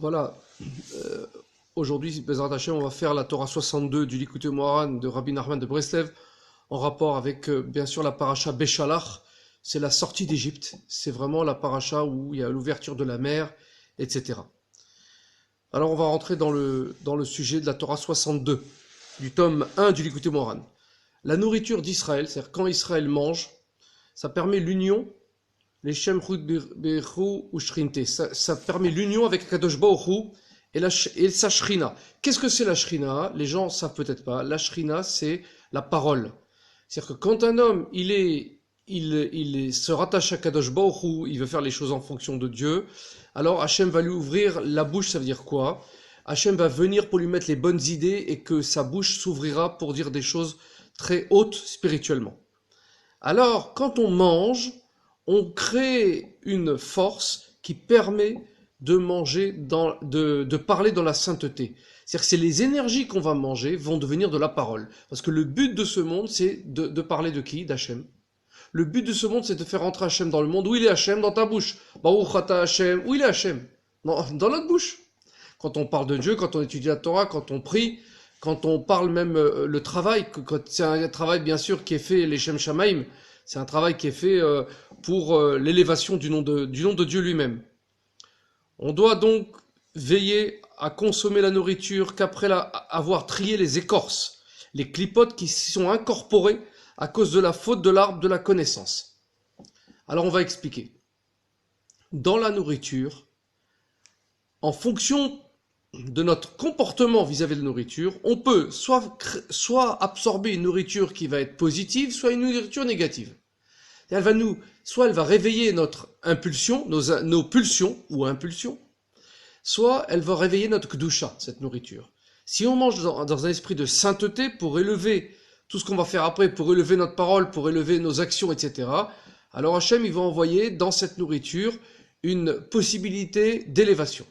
Voilà, euh, aujourd'hui, Bezrat Hashem, on va faire la Torah 62 du Likutei Moharan de Rabbi Nachman de Breslev, en rapport avec, bien sûr, la paracha Béchalach. C'est la sortie d'Égypte, c'est vraiment la paracha où il y a l'ouverture de la mer, etc. Alors on va rentrer dans le sujet de la Torah 62, du tome 1 du Likutei Moharan. La nourriture d'Israël, c'est-à-dire quand Israël mange, ça permet l'union, les Shem Chut Bechu ou Shrinte, ça permet l'union avec Kadosh Baruch Hu et sa Shrina. Qu'est-ce que c'est la Shrina? Les gens savent peut-être pas. La Shrina, c'est la parole. C'est-à-dire que quand un homme, il se rattache à Kadosh Baruch Hu, il veut faire les choses en fonction de Dieu, alors Hachem va lui ouvrir la bouche. Ça veut dire quoi? Hachem va venir pour lui mettre les bonnes idées et que sa bouche s'ouvrira pour dire des choses très hautes spirituellement. Alors, quand on mange, on crée une force qui permet de manger, de parler dans la sainteté. C'est-à-dire que c'est les énergies qu'on va manger vont devenir de la parole. Parce que le but de ce monde, c'est de parler de qui? D'Hachem. Le but de ce monde, c'est de faire entrer Hachem dans le monde. Où il est Hachem? Dans ta bouche. Baruch ata Hachem. Où il est Hachem? Dans notre bouche. Quand on parle de Dieu, quand on étudie la Torah, quand on prie, quand on parle même le travail, c'est un travail bien sûr qui est fait, les Shem Shamaim, c'est un travail qui est fait pour l'élévation du nom de Dieu lui-même. On doit donc veiller à consommer la nourriture qu'après avoir trié les écorces, les clipotes qui s'y sont incorporées à cause de la faute de l'arbre de la connaissance. Alors on va expliquer. Dans la nourriture, en fonction de notre comportement vis-à-vis de la nourriture, on peut soit absorber une nourriture qui va être positive, soit une nourriture négative. Soit elle va réveiller notre impulsion, nos pulsions ou impulsions, soit elle va réveiller notre kedusha, cette nourriture. Si on mange dans un esprit de sainteté pour élever tout ce qu'on va faire après, pour élever notre parole, pour élever nos actions, etc., alors Hachem, il va envoyer dans cette nourriture une possibilité d'élévation.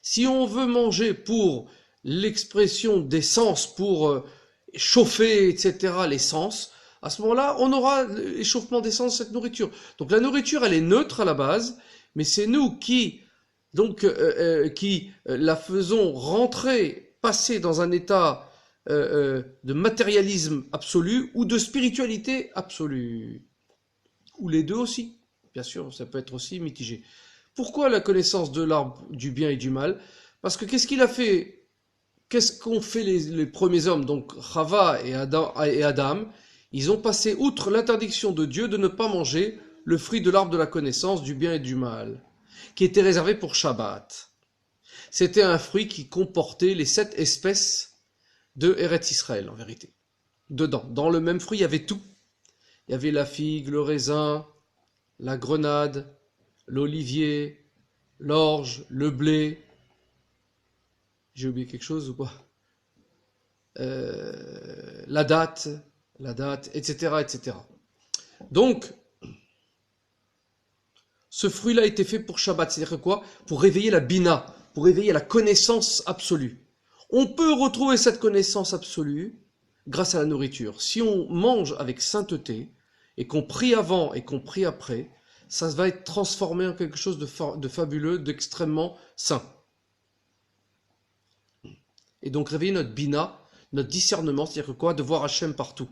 Si on veut manger pour l'expression des sens, pour chauffer, etc., les sens, à ce moment-là, on aura l'échauffement des sens de cette nourriture. Donc la nourriture, elle est neutre à la base, mais c'est nous qui la faisons rentrer, passer dans un état de matérialisme absolu ou de spiritualité absolue. Ou les deux aussi. Bien sûr, ça peut être aussi mitigé. Pourquoi la connaissance de l'arbre du bien et du mal? Parce que qu'est-ce qu'il a fait? Qu'est-ce qu'ont fait les premiers hommes? Donc Chava et Adam, ils ont passé outre l'interdiction de Dieu de ne pas manger le fruit de l'arbre de la connaissance du bien et du mal, qui était réservé pour Shabbat. C'était un fruit qui comportait les 7 espèces de Eretz Israël, en vérité. Dedans, dans le même fruit, il y avait tout. Il y avait la figue, le raisin, la grenade, l'olivier, l'orge, le blé. J'ai oublié quelque chose ou pas? La date, etc., etc. Donc, ce fruit-là a été fait pour Shabbat, c'est-à-dire quoi? Pour réveiller la bina, pour réveiller la connaissance absolue. On peut retrouver cette connaissance absolue grâce à la nourriture. Si on mange avec sainteté, et qu'on prie avant et qu'on prie après, ça va être transformé en quelque chose de fabuleux, d'extrêmement saint. Et donc réveiller notre bina, notre discernement, c'est-à-dire quoi? De voir Hachem partout.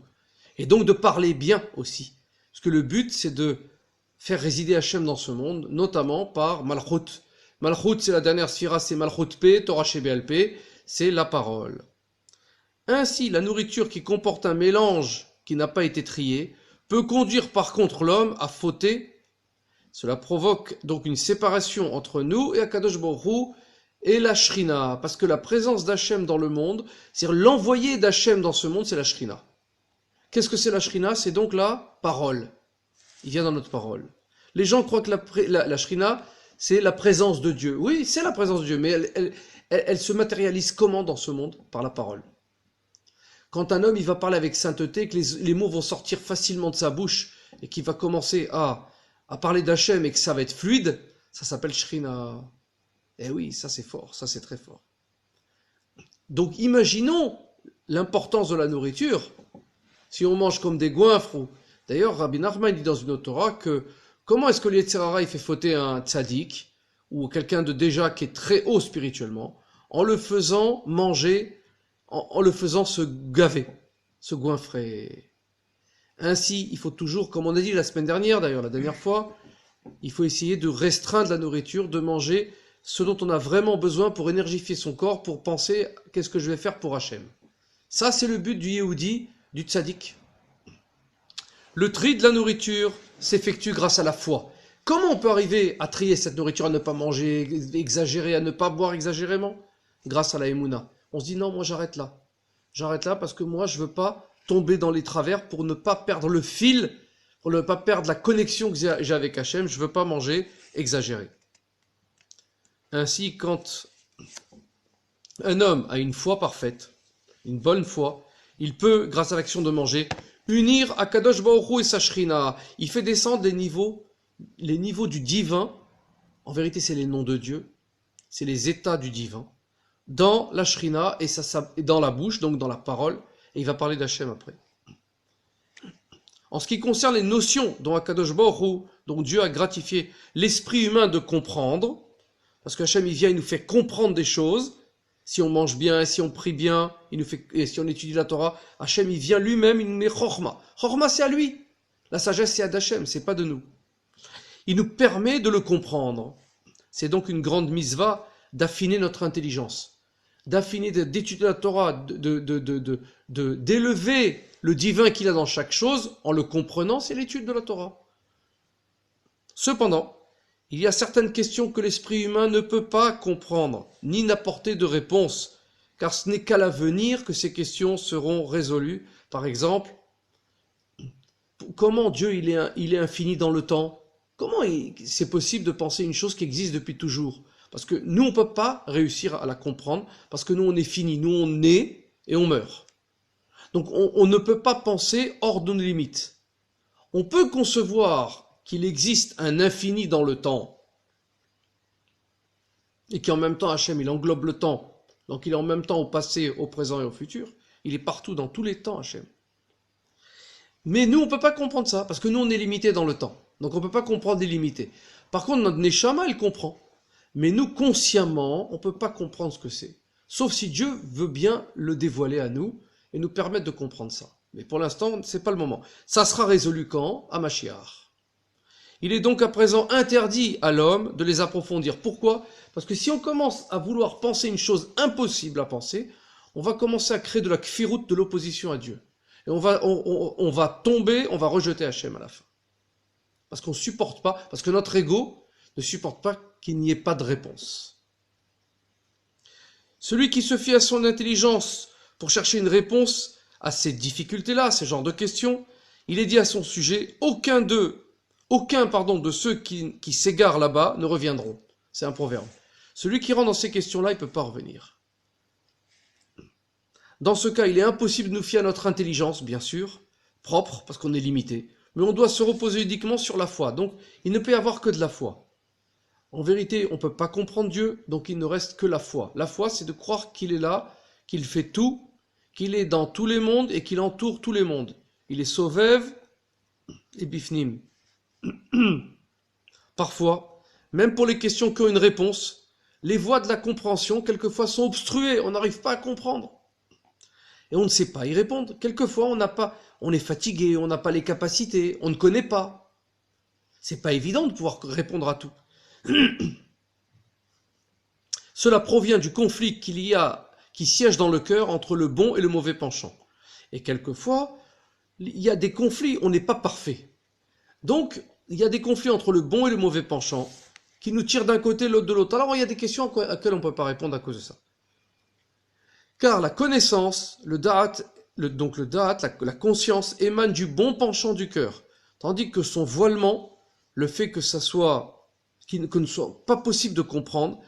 Et donc de parler bien aussi. Parce que le but, c'est de faire résider Hachem dans ce monde, notamment par Malchut. Malchut, c'est la dernière sphira, c'est Malchut P, Torah Shebel P, c'est la parole. Ainsi, la nourriture qui comporte un mélange qui n'a pas été trié peut conduire par contre l'homme à fauter. Cela provoque donc une séparation entre nous et Akadosh Baruch Hu et la Shrina, parce que la présence d'Hachem dans le monde, c'est-à-dire l'envoyé d'Hachem dans ce monde, c'est la Shrina. Qu'est-ce que c'est la Shrina? C'est donc la parole. Il vient dans notre parole. Les gens croient que la Shrina, c'est la présence de Dieu. Oui, c'est la présence de Dieu, mais elle se matérialise comment dans ce monde? Par la parole. Quand un homme il va parler avec sainteté, que les mots vont sortir facilement de sa bouche et qu'il va commencer à parler d'Hachem et que ça va être fluide, ça s'appelle Shrina. Eh oui, ça c'est fort, ça c'est très fort. Donc imaginons l'importance de la nourriture. Si on mange comme des goinfres, d'ailleurs Rabbi Nachman dit dans une autre Torah que comment est-ce que l'Yetzer Hara il fait fauter un tzaddik ou quelqu'un de déjà qui est très haut spirituellement, en le faisant manger, en le faisant se gaver, se goinfrer. Ainsi, il faut toujours, comme on a dit la semaine dernière, d'ailleurs la dernière fois, il faut essayer de restreindre la nourriture, de manger ce dont on a vraiment besoin pour énergifier son corps, pour penser qu'est-ce que je vais faire pour Hachem. Ça, c'est le but du Yehudi, du tzaddik. Le tri de la nourriture s'effectue grâce à la foi. Comment on peut arriver à trier cette nourriture, à ne pas manger, exagérer, à ne pas boire exagérément? Grâce à la Emouna. On se dit non, moi j'arrête là. J'arrête là parce que moi je veux pas tomber dans les travers pour ne pas perdre le fil, pour ne pas perdre la connexion que j'ai avec Hachem. Je veux pas manger exagéré. Ainsi, quand un homme a une foi parfaite, une bonne foi, il peut, grâce à l'action de manger, unir Akadosh Baruch Hu et sa Shrina. Il fait descendre les niveaux du divin. En vérité, c'est les noms de Dieu. C'est les états du divin. Dans la Shrina et dans la bouche, donc dans la parole. Et il va parler d'Hachem après. En ce qui concerne les notions dont Akadosh Baruch Hu, dont Dieu a gratifié l'esprit humain de comprendre, parce qu'Hachem, il vient, il nous fait comprendre des choses. Si on mange bien, si on prie bien, et si on étudie la Torah, Hachem, il vient lui-même, il nous met Chorma. Chorma, c'est à lui. La sagesse, c'est à d'Hachem, c'est pas de nous. Il nous permet de le comprendre. C'est donc une grande mitzvah d'affiner notre intelligence, d'affiner, d'étudier la Torah, d'élever le divin qu'il a dans chaque chose, en le comprenant, c'est l'étude de la Torah. Cependant, il y a certaines questions que l'esprit humain ne peut pas comprendre, ni n'apporter de réponse, car ce n'est qu'à l'avenir que ces questions seront résolues. Par exemple, comment Dieu il est infini dans le temps? Comment c'est possible de penser une chose qui existe depuis toujours? Parce que nous, on ne peut pas réussir à la comprendre, parce que nous, on est fini, nous, on naît et on meurt. Donc, on ne peut pas penser hors de nos limites. On peut concevoir qu'il existe un infini dans le temps, et qu'en même temps, Hachem, il englobe le temps, donc il est en même temps au passé, au présent et au futur. Il est partout, dans tous les temps, Hachem. Mais nous, on ne peut pas comprendre ça, parce que nous, on est limité dans le temps. Donc, on ne peut pas comprendre les limités. Par contre, notre Neshama, elle comprend. Mais nous, consciemment, on ne peut pas comprendre ce que c'est. Sauf si Dieu veut bien le dévoiler à nous et nous permettre de comprendre ça. Mais pour l'instant, ce n'est pas le moment. Ça sera résolu quand? À Mashiach. Il est donc à présent interdit à l'homme de les approfondir. Pourquoi? Parce que si on commence à vouloir penser une chose impossible à penser, on va commencer à créer de la kfirout, de l'opposition à Dieu. Et on va tomber, on va rejeter Hachem à la fin. Parce qu'on ne supporte pas, parce que notre ego ne supporte pas qu'il n'y ait pas de réponse. Celui qui se fie à son intelligence pour chercher une réponse à ces difficultés-là, à ces genres de questions, il est dit à son sujet, aucun de ceux qui s'égarent là-bas ne reviendront. C'est un proverbe. Celui qui rentre dans ces questions-là, il ne peut pas revenir. Dans ce cas, il est impossible de nous fier à notre intelligence, bien sûr, propre, parce qu'on est limité, mais on doit se reposer uniquement sur la foi. Donc, il ne peut y avoir que de la foi. En vérité, on ne peut pas comprendre Dieu, donc il ne reste que la foi. La foi, c'est de croire qu'il est là, qu'il fait tout, qu'il est dans tous les mondes et qu'il entoure tous les mondes. Il est Sovev et Bifnim. Parfois, même pour les questions qui ont une réponse, les voies de la compréhension, quelquefois, sont obstruées, on n'arrive pas à comprendre. Et on ne sait pas y répondre. Quelquefois, on est fatigué, on n'a pas les capacités, on ne connaît pas. C'est pas évident de pouvoir répondre à tout. Cela provient du conflit qui siège dans le cœur entre le bon et le mauvais penchant. Et quelquefois, il y a des conflits, on n'est pas parfait. Donc, il y a des conflits entre le bon et le mauvais penchant qui nous tirent d'un côté, l'autre de l'autre. Alors, il y a des questions auxquelles on ne peut pas répondre à cause de ça. Car la connaissance, le da'at, la conscience émane du bon penchant du cœur, tandis que son voilement, le fait que que ne soit pas possible de comprendre,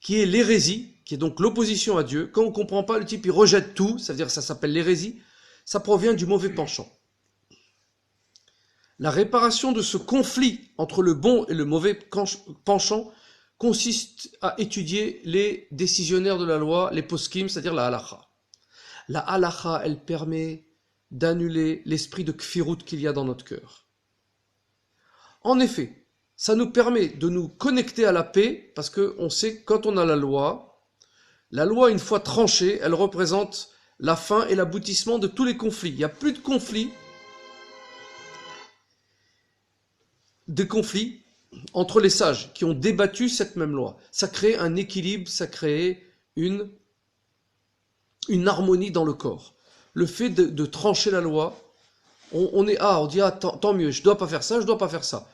qui est l'hérésie, qui est donc l'opposition à Dieu. Quand on ne comprend pas, le type il rejette tout, ça veut dire que ça s'appelle l'hérésie, ça provient du mauvais penchant. La réparation de ce conflit entre le bon et le mauvais penchant consiste à étudier les décisionnaires de la loi, les poskim, c'est-à-dire la halakha. La halakha, elle permet d'annuler l'esprit de kfirut qu'il y a dans notre cœur. En effet, Ça nous permet de nous connecter à la paix, parce qu'on sait que quand on a la loi, une fois tranchée, elle représente la fin et l'aboutissement de tous les conflits. Il n'y a plus de conflits entre les sages qui ont débattu cette même loi. Ça crée un équilibre, ça crée une harmonie dans le corps. Le fait de trancher la loi, on dit tant mieux, je dois pas faire ça, je dois pas faire ça.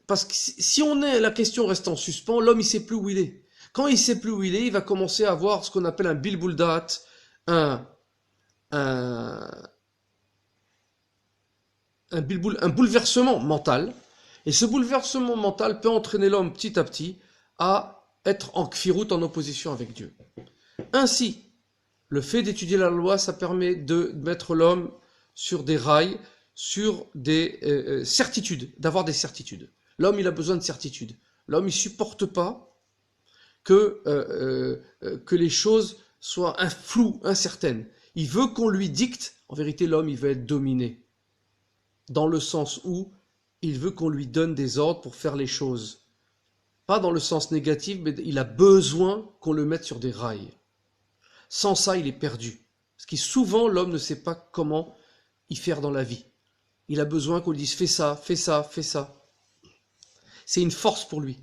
Parce que si la question reste en suspens, l'homme il sait plus où il est. Quand il sait plus où il est, il va commencer à avoir ce qu'on appelle un bilboul da'at, un bouleversement mental. Et ce bouleversement mental peut entraîner l'homme petit à petit à être en kfirout, en opposition avec Dieu. Ainsi, le fait d'étudier la loi, ça permet de mettre l'homme sur des rails, sur des certitudes, d'avoir des certitudes. L'homme, il a besoin de certitudes. L'homme, il supporte pas que les choses soient floues, incertaines. Il veut qu'on lui dicte. En vérité, l'homme, il veut être dominé. Dans le sens où il veut qu'on lui donne des ordres pour faire les choses. Pas dans le sens négatif, mais il a besoin qu'on le mette sur des rails. Sans ça, il est perdu. Parce que souvent, l'homme ne sait pas comment y faire dans la vie. Il a besoin qu'on lui dise fais ça, fais ça, fais ça. C'est une force pour lui.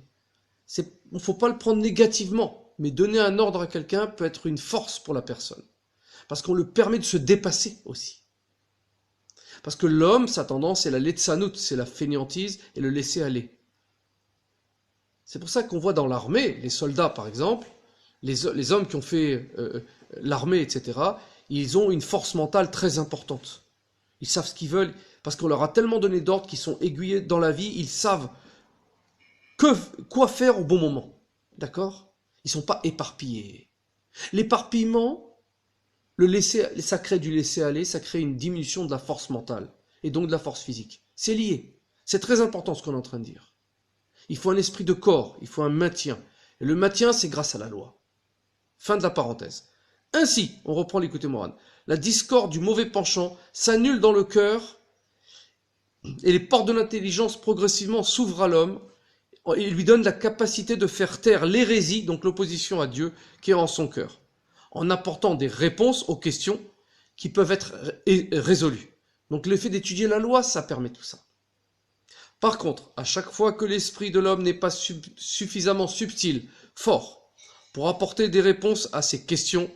Il ne faut pas le prendre négativement, mais donner un ordre à quelqu'un peut être une force pour la personne. Parce qu'on le permet de se dépasser aussi. Parce que l'homme, sa tendance, c'est la letsanout, c'est la fainéantise et le laisser aller. C'est pour ça qu'on voit dans l'armée, les soldats par exemple, les hommes qui ont fait l'armée, etc., ils ont une force mentale très importante. Ils savent ce qu'ils veulent, parce qu'on leur a tellement donné d'ordre qu'ils sont aiguillés dans la vie, ils savent quoi faire au bon moment. D'accord? Ils ne sont pas éparpillés. L'éparpillement, ça crée du laisser-aller, ça crée une diminution de la force mentale, et donc de la force physique. C'est lié. C'est très important ce qu'on est en train de dire. Il faut un esprit de corps, il faut un maintien. Et le maintien, c'est grâce à la loi. Fin de la parenthèse. Ainsi, on reprend l'écoute Moran, la discorde du mauvais penchant s'annule dans le cœur et les portes de l'intelligence progressivement s'ouvrent à l'homme et lui donnent la capacité de faire taire l'hérésie, donc l'opposition à Dieu, qui est en son cœur, en apportant des réponses aux questions qui peuvent être résolues. Donc le fait d'étudier la loi, ça permet tout ça. Par contre, à chaque fois que l'esprit de l'homme n'est pas suffisamment subtil, fort, pour apporter des réponses à ces questions,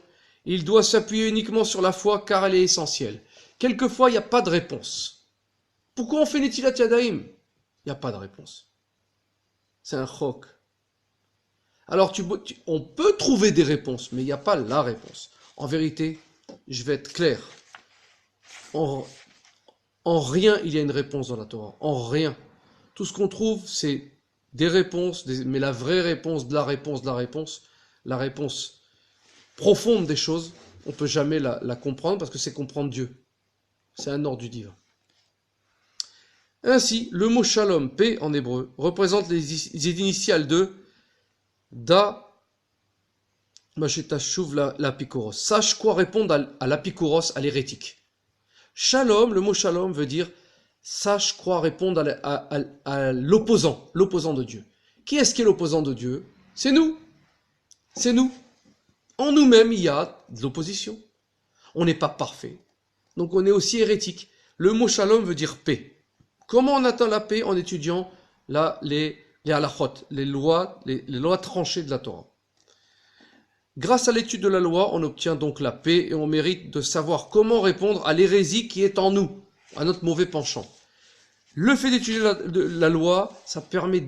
il doit s'appuyer uniquement sur la foi car elle est essentielle. Quelquefois, il n'y a pas de réponse. Pourquoi on fait Netilat Yadayim? Il n'y a pas de réponse. C'est un chok. Alors, on peut trouver des réponses, mais il n'y a pas la réponse. En vérité, je vais être clair. En rien, il y a une réponse dans la Torah. En rien. Tout ce qu'on trouve, c'est des réponses, mais la vraie réponse de la réponse la réponse profonde des choses, on ne peut jamais la comprendre parce que c'est comprendre Dieu. C'est un ordre du divin. Ainsi, le mot shalom, paix en hébreu, représente les initiales de Da Mashetashuv l'apikoros. Sache quoi répondre à l'apikoros, à l'hérétique. Shalom, le mot shalom veut dire sache quoi répondre à l'opposant de Dieu. Qui est-ce qui est l'opposant de Dieu? C'est nous. C'est nous. En nous-mêmes, il y a de l'opposition. On n'est pas parfait. Donc on est aussi hérétique. Le mot shalom veut dire paix. Comment on atteint la paix? En étudiant les halachot, les lois tranchées de la Torah. Grâce à l'étude de la loi, on obtient donc la paix et on mérite de savoir comment répondre à l'hérésie qui est en nous, à notre mauvais penchant. Le fait d'étudier la loi, ça permet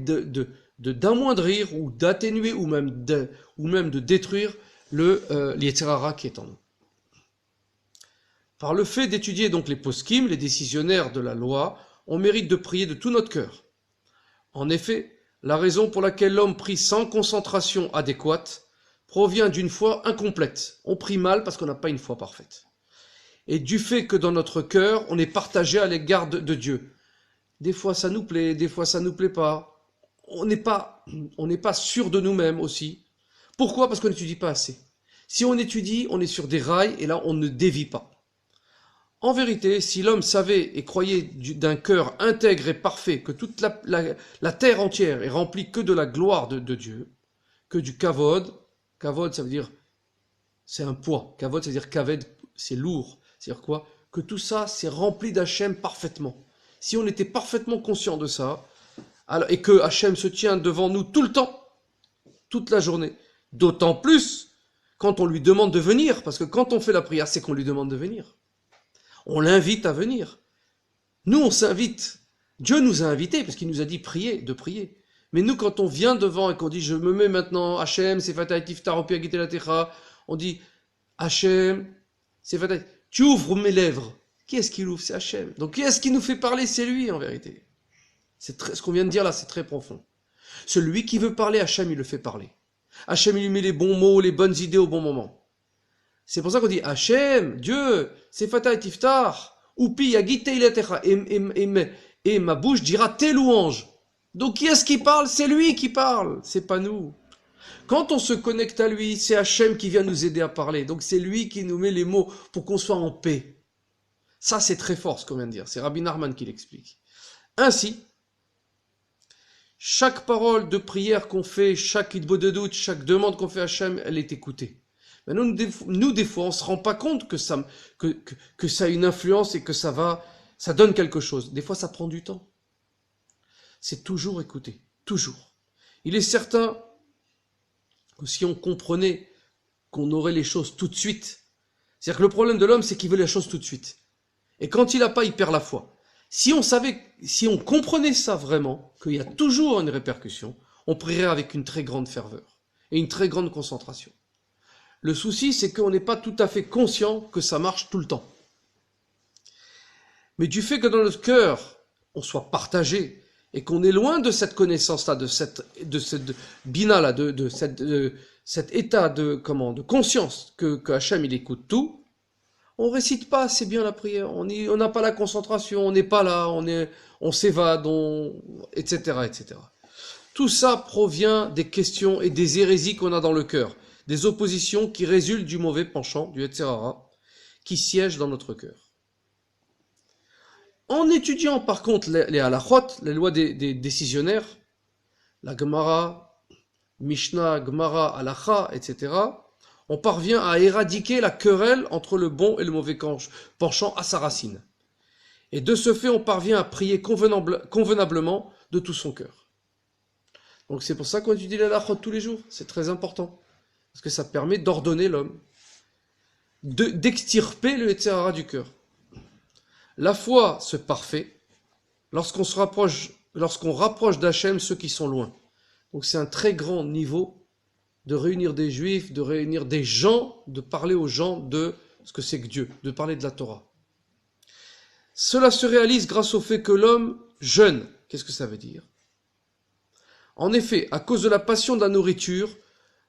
d'amoindrir ou d'atténuer ou même de détruire le Yetzer Hara qui est en nous. Par le fait d'étudier donc les poskim, les décisionnaires de la loi, on mérite de prier de tout notre cœur. En effet, la raison pour laquelle l'homme prie sans concentration adéquate provient d'une foi incomplète. On prie mal parce qu'on n'a pas une foi parfaite. Et du fait que dans notre cœur, on est partagé à l'égard de Dieu. Des fois ça nous plaît, des fois ça nous plaît pas. On n'est pas sûr de nous-mêmes aussi. Pourquoi? Parce qu'on n'étudie pas assez. Si on étudie, on est sur des rails et là on ne dévie pas. En vérité, si l'homme savait et croyait d'un cœur intègre et parfait que toute la terre entière est remplie que de la gloire de Dieu, que du kavod, kavod ça veut dire, c'est un poids, kavod ça veut dire kaved, c'est lourd, c'est-à-dire quoi? Que tout ça c'est rempli d'Hachem parfaitement. Si on était parfaitement conscient de ça, alors, et que Hachem se tient devant nous tout le temps, toute la journée, d'autant plus quand on lui demande de venir, parce que quand on fait la prière, c'est qu'on lui demande de venir. On l'invite à venir. Nous, on s'invite. Dieu nous a invités, parce qu'il nous a dit de prier. Mais nous, quand on vient devant et qu'on dit, je me mets maintenant, Hachem, c'est Fatah Tiftar, Opi Agite la Techa, on dit, Hachem, c'est Fatah, tu ouvres mes lèvres. Qui est-ce qui l'ouvre? C'est Hachem. Donc qui est-ce qui nous fait parler? C'est lui, en vérité. Ce qu'on vient de dire là, c'est très profond. Celui qui veut parler, Hachem, il le fait parler. Hachem, il lui met les bons mots, les bonnes idées au bon moment. C'est pour ça qu'on dit Hachem, Dieu, c'est Fatah et Tiftar, Oupi, Yagite ilatecha, et ma bouche dira tes louanges. Donc qui est-ce qui parle? C'est lui qui parle, c'est pas nous. Quand on se connecte à lui, c'est Hachem qui vient nous aider à parler. Donc c'est lui qui nous met les mots pour qu'on soit en paix. Ça c'est très fort ce qu'on vient de dire, c'est Rabbi Nachman qui l'explique. Ainsi, chaque parole de prière qu'on fait, chaque idbo de doute, chaque demande qu'on fait à Hachem, elle est écoutée. Mais nous, des fois, on se rend pas compte que ça a une influence et que ça donne quelque chose. Des fois, ça prend du temps. C'est toujours écouter. Toujours. Il est certain que si on comprenait qu'on aurait les choses tout de suite, c'est-à-dire que le problème de l'homme, c'est qu'il veut les choses tout de suite. Et quand il n'a pas, il perd la foi. Si on comprenait ça vraiment, qu'il y a toujours une répercussion, on prierait avec une très grande ferveur et une très grande concentration. Le souci, c'est qu'on n'est pas tout à fait conscient que ça marche tout le temps. Mais du fait que dans notre cœur, on soit partagé et qu'on est loin de cette connaissance-là, de cette bina-là, de cet état de conscience que Hachem, il écoute tout, on récite pas assez bien la prière, on n'a pas la concentration, on n'est pas là, on s'évade, etc., etc. Tout ça provient des questions et des hérésies qu'on a dans le cœur. Des oppositions qui résultent du mauvais penchant, du Yetzer Hara, qui siège dans notre cœur. En étudiant par contre les halachot, les lois des décisionnaires, la Gemara, Mishnah, Gemara, Halacha, etc., on parvient à éradiquer la querelle entre le bon et le mauvais penchant à sa racine. Et de ce fait, on parvient à prier convenablement de tout son cœur. Donc c'est pour ça qu'on étudie les halachot tous les jours, c'est très important. Parce que ça permet d'ordonner l'homme, d'extirper le Yetzer Hara du cœur. La foi se parfait lorsqu'on rapproche d'Hachem ceux qui sont loin. Donc c'est un très grand niveau de réunir des juifs, de réunir des gens, de parler aux gens de ce que c'est que Dieu, de parler de la Torah. Cela se réalise grâce au fait que l'homme jeûne. Qu'est-ce que ça veut dire? En effet, à cause de la passion de la nourriture,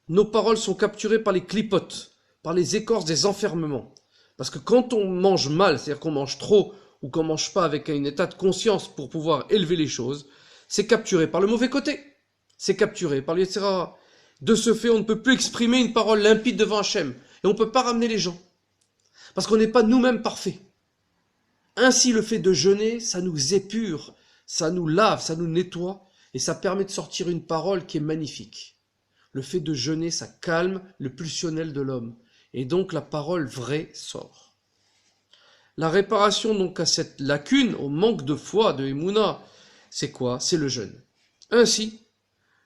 nos paroles sont capturées par les clipotes, par les écorces des enfermements. Parce que quand on mange mal, c'est-à-dire qu'on mange trop, ou qu'on mange pas avec un état de conscience pour pouvoir élever les choses, c'est capturé par le mauvais côté. C'est capturé par le Yetzer Hara. De ce fait, on ne peut plus exprimer une parole limpide devant Hachem. Et on ne peut pas ramener les gens. Parce qu'on n'est pas nous-mêmes parfaits. Ainsi, le fait de jeûner, ça nous épure, ça nous lave, ça nous nettoie, et ça permet de sortir une parole qui est magnifique. Le fait de jeûner, ça calme le pulsionnel de l'homme. Et donc la parole vraie sort. La réparation donc à cette lacune, au manque de foi, de Emouna, c'est quoi? C'est le jeûne. Ainsi,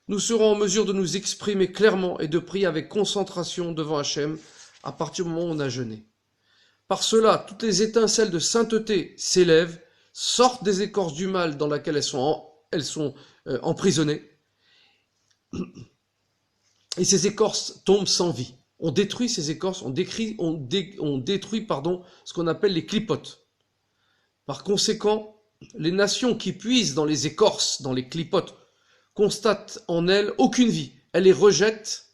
nous serons en mesure de nous exprimer clairement et de prier avec concentration devant Hachem à partir du moment où on a jeûné. Par cela, toutes les étincelles de sainteté s'élèvent, sortent des écorces du mal dans laquelle elles sont emprisonnées, et ces écorces tombent sans vie. On détruit ces écorces, on détruit ce qu'on appelle les clipotes. Par conséquent, les nations qui puisent dans les écorces, dans les clipotes, constatent en elles aucune vie. Elles les rejettent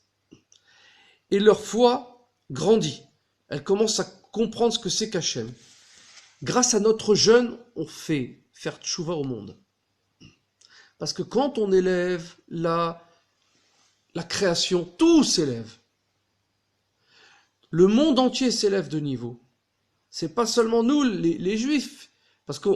et leur foi grandit. Elles commencent à comprendre ce que c'est qu'Hachem. Grâce à notre jeûne, on fait faire tchouva au monde. Parce que quand on élève la création, tout s'élève. Le monde entier s'élève de niveau. C'est pas seulement nous, les juifs. Parce que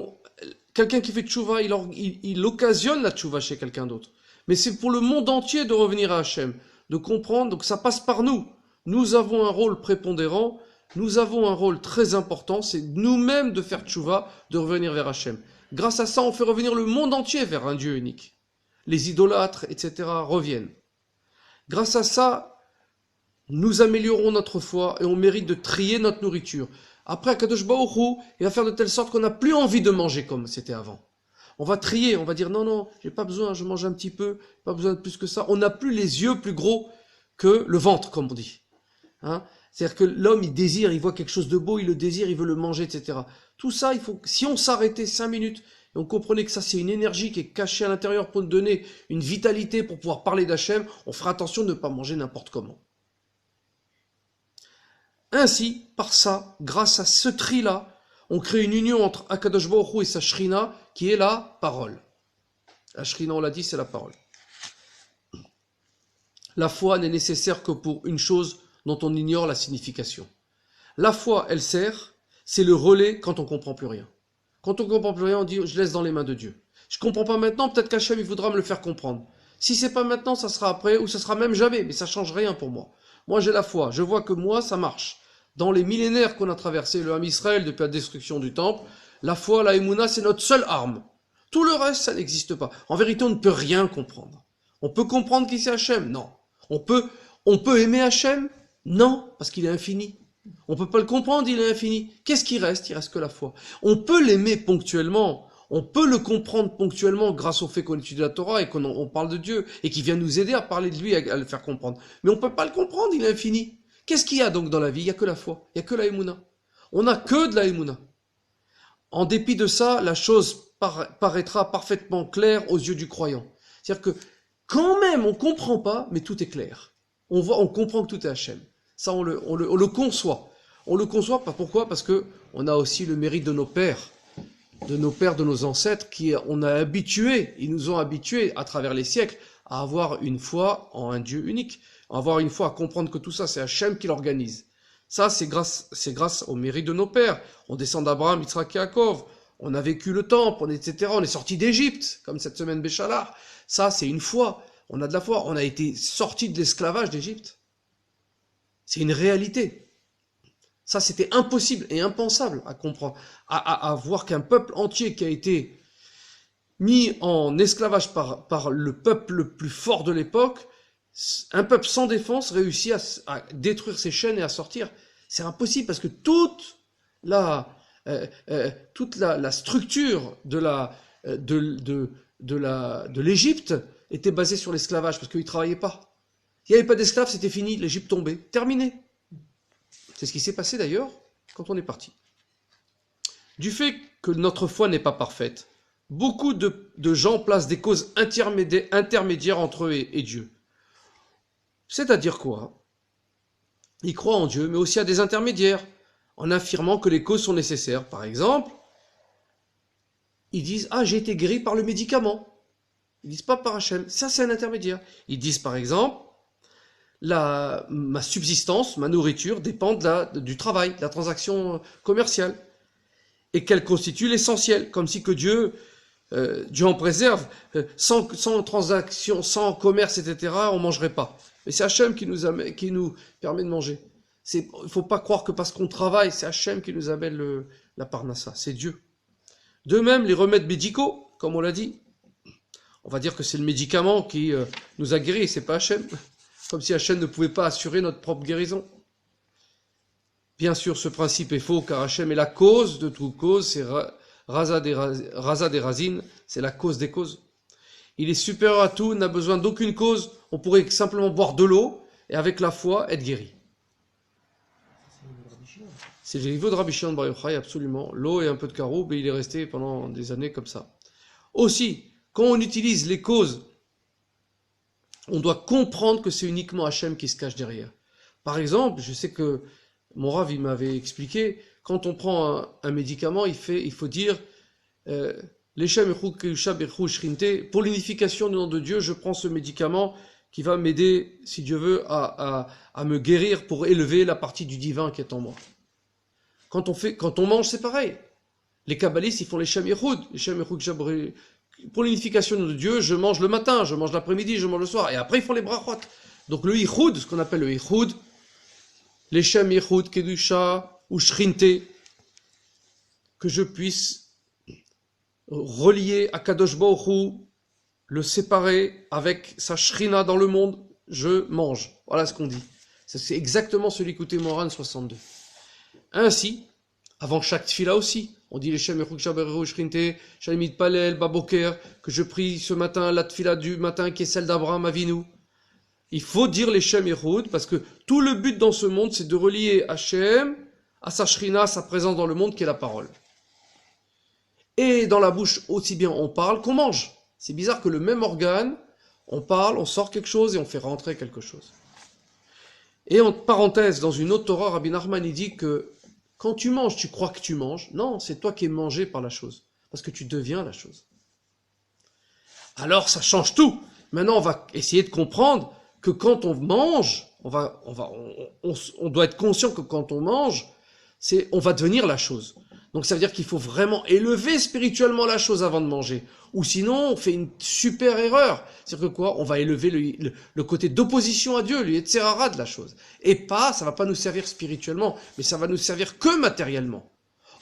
quelqu'un qui fait tchouva, il occasionne la tchouva chez quelqu'un d'autre. Mais c'est pour le monde entier de revenir à Hachem, de comprendre, donc ça passe par nous. Nous avons un rôle prépondérant, nous avons un rôle très important, c'est nous-mêmes de faire tchouva, de revenir vers Hachem. Grâce à ça, on fait revenir le monde entier vers un Dieu unique. Les idolâtres, etc. reviennent. Grâce à ça, nous améliorons notre foi et on mérite de trier notre nourriture. Après, Akadosh Baruch Hu, il va faire de telle sorte qu'on n'a plus envie de manger comme c'était avant. On va trier, on va dire non, j'ai pas besoin, je mange un petit peu, pas besoin de plus que ça. On n'a plus les yeux plus gros que le ventre, comme on dit. Hein? C'est-à-dire que l'homme, il désire, il voit quelque chose de beau, il le désire, il veut le manger, etc. Tout ça, si on s'arrêtait 5 minutes et on comprenait que ça, c'est une énergie qui est cachée à l'intérieur pour nous donner une vitalité pour pouvoir parler d'Hachem, on fera attention de ne pas manger n'importe comment. Ainsi, par ça, grâce à ce tri-là, on crée une union entre Akadosh Baruch Hu et sa Shrina, qui est la parole. La Shrina, on l'a dit, c'est la parole. La foi n'est nécessaire que pour une chose dont on ignore la signification. La foi, elle sert, c'est le relais quand on comprend plus rien. Quand on comprend plus rien, on dit, je laisse dans les mains de Dieu. Je comprends pas maintenant, peut-être qu'Hachem, il voudra me le faire comprendre. Si c'est pas maintenant, ça sera après, ou ça sera même jamais, mais ça change rien pour moi. Moi, j'ai la foi, je vois que moi, ça marche. Dans les millénaires qu'on a traversés, le Ham Israël, depuis la destruction du temple, la foi, la Emouna, c'est notre seule arme. Tout le reste, ça n'existe pas. En vérité, on ne peut rien comprendre. On peut comprendre qui c'est Hachem? Non. On peut aimer Hachem? Non, parce qu'il est infini. On peut pas le comprendre, il est infini. Qu'est-ce qui reste? Il reste que la foi. On peut l'aimer ponctuellement. On peut le comprendre ponctuellement grâce au fait qu'on étudie la Torah et qu'on parle de Dieu et qu'il vient nous aider à parler de lui, à le faire comprendre. Mais on peut pas le comprendre, il est infini. Qu'est-ce qu'il y a donc dans la vie? Il n'y a que la foi, il n'y a que la Emouna. On n'a que de la Emouna. En dépit de ça, la chose paraîtra parfaitement claire aux yeux du croyant. C'est-à-dire que quand même, on ne comprend pas, mais tout est clair. On comprend que tout est Hachem. Ça, on le conçoit. On le conçoit, pourquoi? Parce que on a aussi le mérite de nos pères, de nos ancêtres, ils nous ont habitués à travers les siècles à avoir une foi en un Dieu unique. Avoir une foi à comprendre que tout ça, c'est Hachem qui l'organise. Ça, c'est grâce au mérite de nos pères. On descend d'Abraham, Yitzhak et Yaakov. On a vécu le temple, etc. On est sorti d'Égypte, comme cette semaine Béchalar. Ça, c'est une foi. On a de la foi. On a été sorti de l'esclavage d'Égypte. C'est une réalité. Ça, c'était impossible et impensable à comprendre. À voir qu'un peuple entier qui a été mis en esclavage par le peuple le plus fort de l'époque, un peuple sans défense réussit à détruire ses chaînes et à sortir. C'est impossible parce que toute la structure de l'Égypte était basée sur l'esclavage parce qu'ils ne travaillaient pas. Il n'y avait pas d'esclaves, c'était fini, l'Égypte tombait. Terminé. C'est ce qui s'est passé d'ailleurs quand on est parti. Du fait que notre foi n'est pas parfaite, beaucoup de gens placent des causes intermédiaires entre eux et Dieu. C'est-à-dire quoi? Ils croient en Dieu, mais aussi à des intermédiaires, en affirmant que les causes sont nécessaires. Par exemple, ils disent « Ah, j'ai été guéri par le médicament ». Ils disent pas par Hachem. Ça, c'est un intermédiaire. Ils disent par exemple « Ma subsistance, ma nourriture dépend du travail, de la transaction commerciale. » Et qu'elle constitue l'essentiel, comme si que Dieu en préserve. Sans transaction, sans commerce, etc., on mangerait pas. Mais c'est Hachem qui nous permet de manger. Il ne faut pas croire que parce qu'on travaille, c'est Hachem qui nous amène la parnassa. C'est Dieu. De même, les remèdes médicaux, comme on l'a dit, on va dire que c'est le médicament qui nous a guéris, c'est pas Hachem. Comme si Hachem ne pouvait pas assurer notre propre guérison. Bien sûr, ce principe est faux, car Hachem est la cause de toute cause, c'est Raza des Razines, c'est la cause des causes. Il est supérieur à tout, n'a besoin d'aucune cause, on pourrait simplement boire de l'eau, et avec la foi, être guéri. C'est le niveau de Rabbi Shimon Bar Yochai, absolument. L'eau et un peu de caroube, et il est resté pendant des années comme ça. Aussi, quand on utilise les causes, on doit comprendre que c'est uniquement Hachem qui se cache derrière. Par exemple, je sais que mon Rav, il m'avait expliqué, quand on prend un médicament, il faut dire pour l'unification du nom de Dieu, je prends ce médicament qui va m'aider, si Dieu veut, à me guérir pour élever la partie du divin qui est en moi. Quand on mange, c'est pareil. Les kabbalistes, ils font les Shem Yehoud. Les Shem Yehoud, pour l'unification de Dieu, je mange le matin, je mange l'après-midi, je mange le soir. Et après, ils font les brachot. Donc le Yichud, ce qu'on appelle le Yichud, les Shem Yehoud, Kedusha ou Shrinte, que je puisse relier à Kadosh Baruch Hu, le séparer avec sa Shrina dans le monde, je mange. Voilà ce qu'on dit. C'est exactement ce l'Ikouté Moharan 62. Ainsi, avant chaque tfila aussi, on dit les Shem Yehoud Shabereru Shrinte, Shalmit Palel, Baboker, que je prie ce matin, la tfila du matin qui est celle d'Abraham Avinu. Il faut dire les Shem Yehoud, parce que tout le but dans ce monde, c'est de relier Hachem à sa Shrina, à sa présence dans le monde qui est la parole. Et dans la bouche, aussi bien on parle qu'on mange. C'est bizarre que le même organe, on parle, on sort quelque chose et on fait rentrer quelque chose. Et en parenthèse, dans une autre Torah, Rabbi Nachman, il dit que quand tu manges, tu crois que tu manges. Non, c'est toi qui es mangé par la chose. Parce que tu deviens la chose. Alors, ça change tout. Maintenant, on va essayer de comprendre que quand on mange, on doit être conscient que quand on mange, on va devenir la chose. Donc ça veut dire qu'il faut vraiment élever spirituellement la chose avant de manger. Ou sinon, on fait une super erreur. C'est-à-dire que quoi? On va élever le côté d'opposition à Dieu, le Yetzirara de la chose. Et ça va pas nous servir spirituellement, mais ça va nous servir que matériellement.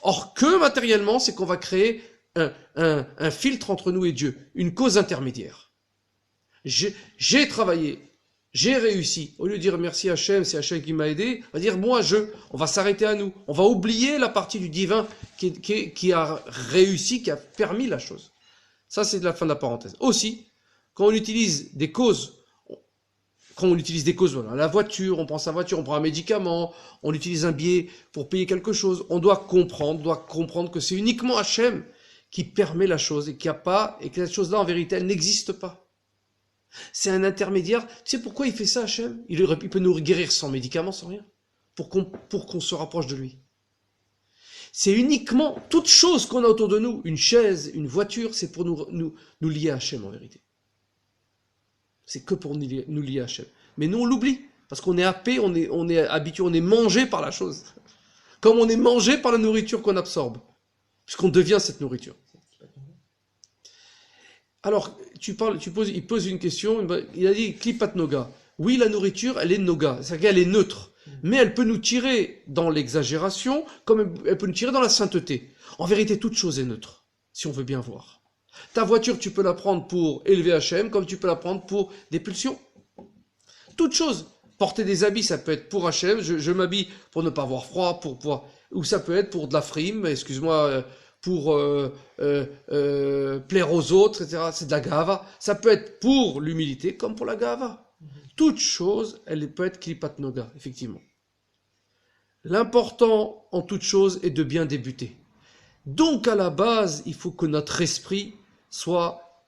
Or, que matériellement, c'est qu'on va créer un filtre entre nous et Dieu, une cause intermédiaire. J'ai travaillé, j'ai réussi. Au lieu de dire merci Hachem, c'est Hachem qui m'a aidé, on va dire on va s'arrêter à nous. On va oublier la partie du divin qui a réussi, qui a permis la chose. Ça, c'est de la fin de la parenthèse. Aussi, quand on utilise des causes, voilà, la voiture, on prend sa voiture, on prend un médicament, on utilise un billet pour payer quelque chose, on doit comprendre que c'est uniquement Hachem qui permet la chose et que cette chose-là, en vérité, elle n'existe pas. C'est un intermédiaire. Tu sais pourquoi il fait ça, Hachem? Il peut nous guérir sans médicaments, sans rien. Pour qu'on se rapproche de lui. C'est uniquement toute chose qu'on a autour de nous, une chaise, une voiture, c'est pour nous lier à Hachem, en vérité. C'est que pour nous lier à Hachem. Mais nous, on l'oublie. Parce qu'on est happé, on est habitué, on est mangé par la chose. Comme on est mangé par la nourriture qu'on absorbe. Puisqu'on devient cette nourriture. Alors, il pose une question, il a dit Klipat Noga. Oui, la nourriture, elle est Noga, c'est-à-dire qu'elle est neutre. Mais elle peut nous tirer dans l'exagération, comme elle peut nous tirer dans la sainteté. En vérité, toute chose est neutre, si on veut bien voir. Ta voiture, tu peux la prendre pour élever Hachem, comme tu peux la prendre pour des pulsions. Toute chose. Porter des habits, ça peut être pour Hachem, je m'habille pour ne pas avoir froid, ou ça peut être pour de la frime, excuse-moi, pour plaire aux autres, etc. C'est de la gava. Ça peut être pour l'humilité comme pour la gava. Toute chose, elle peut être klipat noga, effectivement. L'important en toute chose est de bien débuter. Donc à la base, il faut que notre esprit soit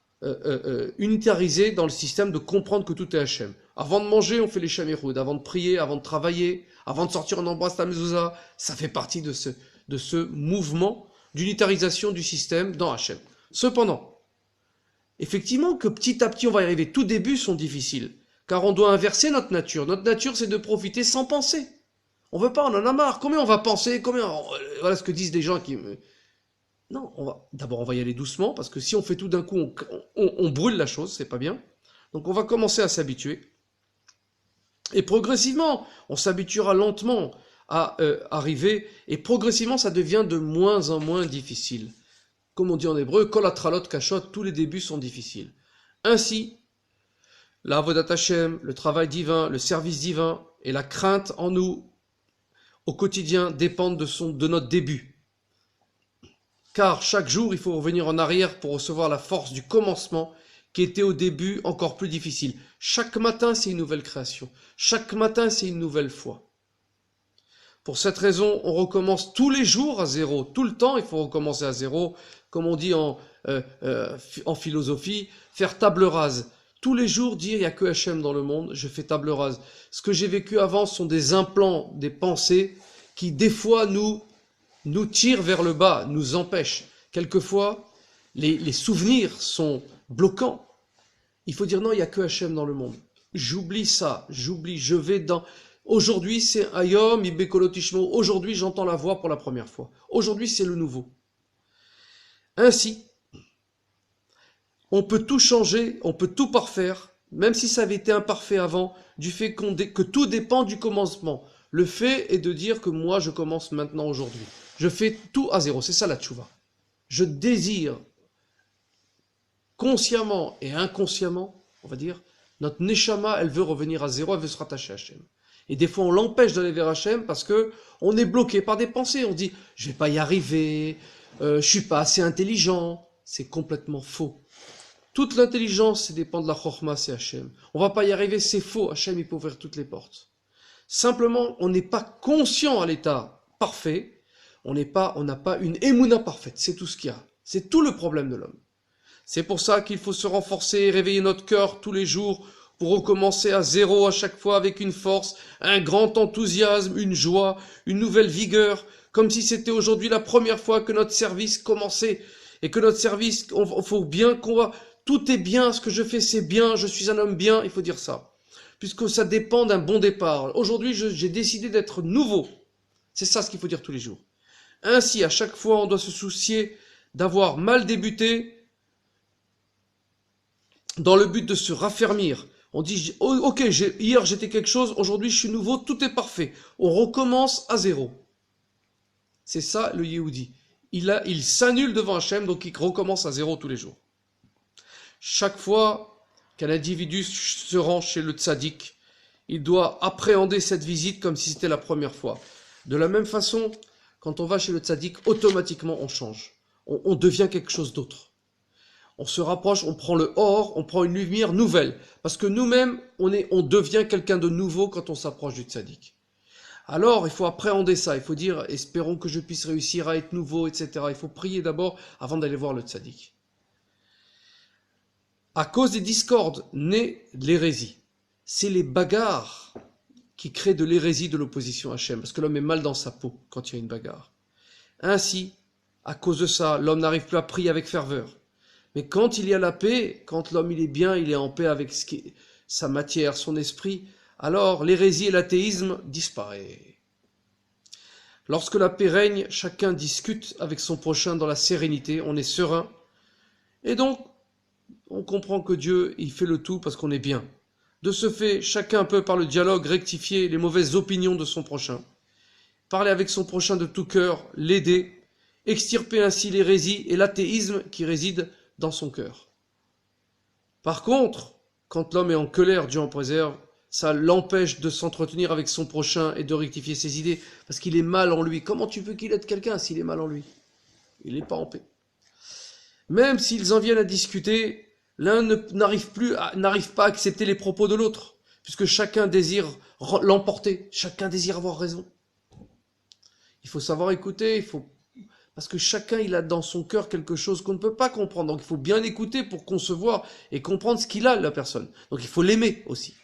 unitarisé dans le système de comprendre que tout est Hachem. Avant de manger, on fait les Shem Yehoud. Avant de prier, avant de travailler, avant de sortir, on embrasse la mezouza. Ça fait partie de ce mouvement d'unitarisation du système dans Hachem. Cependant, effectivement que petit à petit on va y arriver, tout début sont difficiles, car on doit inverser notre nature. Notre nature, c'est de profiter sans penser. On veut pas, on en a marre. Combien on va penser? Voilà ce que disent les gens qui... Non, d'abord on va y aller doucement, parce que si on fait tout d'un coup, on brûle la chose, c'est pas bien. Donc on va commencer à s'habituer. Et progressivement, on s'habituera lentement à arriver, et progressivement ça devient de moins en moins difficile. Comme on dit en hébreu, kol hatralot kashot, tous les débuts sont difficiles. Ainsi, la avodat Hashem, le travail divin, le service divin et la crainte en nous au quotidien dépendent de notre début. Car chaque jour, il faut revenir en arrière pour recevoir la force du commencement qui était au début encore plus difficile. Chaque matin, c'est une nouvelle création. Chaque matin, c'est une nouvelle foi. Pour cette raison, on recommence tous les jours à zéro. Tout le temps, il faut recommencer à zéro. Comme on dit en philosophie, faire table rase. Tous les jours, dire, il n'y a que Hachem dans le monde, je fais table rase. Ce que j'ai vécu avant sont des implants, des pensées, qui des fois nous tirent vers le bas, nous empêchent. Quelquefois, les souvenirs sont bloquants. Il faut dire, non, il n'y a que Hachem dans le monde. J'oublie ça, je vais dans... Aujourd'hui, c'est Ayom, Ibekolotishmo. Aujourd'hui, j'entends la voix pour la première fois. Aujourd'hui, c'est le nouveau. Ainsi, on peut tout changer, on peut tout parfaire, même si ça avait été imparfait avant, du fait que tout dépend du commencement. Le fait est de dire que moi, je commence maintenant aujourd'hui. Je fais tout à zéro. C'est ça la tchouva. Je désire consciemment et inconsciemment, on va dire, notre neshama, elle veut revenir à zéro, elle veut se rattacher à Hachem. Et des fois, on l'empêche d'aller vers Hachem parce que on est bloqué par des pensées. On dit, je vais pas y arriver, je suis pas assez intelligent. C'est complètement faux. Toute l'intelligence, ça dépend de la chorma, c'est Hachem. On va pas y arriver, c'est faux. Hachem, il peut ouvrir toutes les portes. Simplement, on n'est pas conscient à l'état parfait. On n'a pas une émouna parfaite. C'est tout ce qu'il y a. C'est tout le problème de l'homme. C'est pour ça qu'il faut se renforcer et réveiller notre cœur tous les jours pour recommencer à zéro à chaque fois avec une force, un grand enthousiasme, une joie, une nouvelle vigueur, comme si c'était aujourd'hui la première fois que notre service commençait et que notre service, faut bien qu'on va, tout est bien, ce que je fais c'est bien, je suis un homme bien, il faut dire ça. Puisque ça dépend d'un bon départ. Aujourd'hui, j'ai décidé d'être nouveau. C'est ça ce qu'il faut dire tous les jours. Ainsi, à chaque fois, on doit se soucier d'avoir mal débuté dans le but de se raffermir. On dit, ok, hier j'étais quelque chose, aujourd'hui je suis nouveau, tout est parfait. On recommence à zéro. C'est ça le Yehudi. Il s'annule devant Hachem, donc il recommence à zéro tous les jours. Chaque fois qu'un individu se rend chez le tzaddik, il doit appréhender cette visite comme si c'était la première fois. De la même façon, quand on va chez le tzaddik, automatiquement on change. On devient quelque chose d'autre. On se rapproche, on prend le or, on prend une lumière nouvelle. Parce que nous-mêmes, on devient quelqu'un de nouveau quand on s'approche du tzaddik. Alors, il faut appréhender ça. Il faut dire, espérons que je puisse réussir à être nouveau, etc. Il faut prier d'abord avant d'aller voir le tzaddik. À cause des discordes, naît l'hérésie. C'est les bagarres qui créent de l'hérésie de l'opposition à Hachem. Parce que l'homme est mal dans sa peau quand il y a une bagarre. Ainsi, à cause de ça, l'homme n'arrive plus à prier avec ferveur. Mais quand il y a la paix, quand l'homme il est bien, il est en paix avec sa matière, son esprit, alors l'hérésie et l'athéisme disparaissent. Lorsque la paix règne, chacun discute avec son prochain dans la sérénité, on est serein. Et donc, on comprend que Dieu, il fait le tout parce qu'on est bien. De ce fait, chacun peut par le dialogue rectifier les mauvaises opinions de son prochain. Parler avec son prochain de tout cœur, l'aider, extirper ainsi l'hérésie et l'athéisme qui résident dans son cœur. Par contre, quand l'homme est en colère, Dieu en préserve, ça l'empêche de s'entretenir avec son prochain et de rectifier ses idées, parce qu'il est mal en lui. Comment tu veux qu'il aide quelqu'un s'il est mal en lui? Il n'est pas en paix. Même s'ils en viennent à discuter, l'un n'arrive pas à accepter les propos de l'autre, puisque chacun désire l'emporter, chacun désire avoir raison. Il faut savoir écouter, parce que chacun il a dans son cœur quelque chose qu'on ne peut pas comprendre. Donc il faut bien écouter pour concevoir et comprendre ce qu'il a, la personne. Donc il faut l'aimer aussi.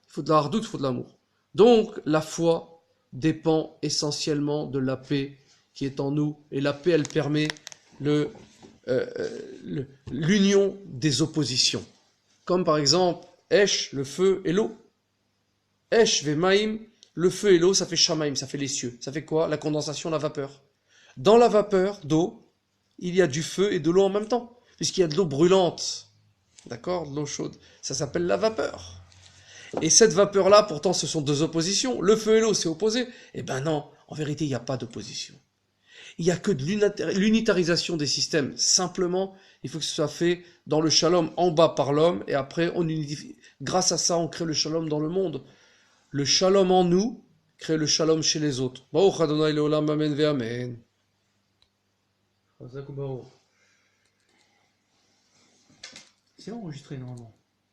Il faut de la hardoute, il faut de l'amour. Donc la foi dépend essentiellement de la paix qui est en nous. Et la paix, elle permet l'union des oppositions. Comme par exemple, Esh, le feu et l'eau. Esh vemaim, le feu et l'eau, ça fait shamaim, ça fait les cieux. Ça fait quoi? La condensation, la vapeur. Dans la vapeur d'eau, il y a du feu et de l'eau en même temps, puisqu'il y a de l'eau brûlante, d'accord, de l'eau chaude. Ça s'appelle la vapeur. Et cette vapeur-là, pourtant, ce sont deux oppositions. Le feu et l'eau, c'est opposé. Eh ben non, en vérité, il n'y a pas d'opposition. Il n'y a que de l'unitarisation des systèmes. Simplement, il faut que ce soit fait dans le shalom en bas par l'homme, et après, grâce à ça, on crée le shalom dans le monde. Le shalom en nous crée le shalom chez les autres. Baruch Adonai leolam, amen ve amen. C'est enregistré normalement.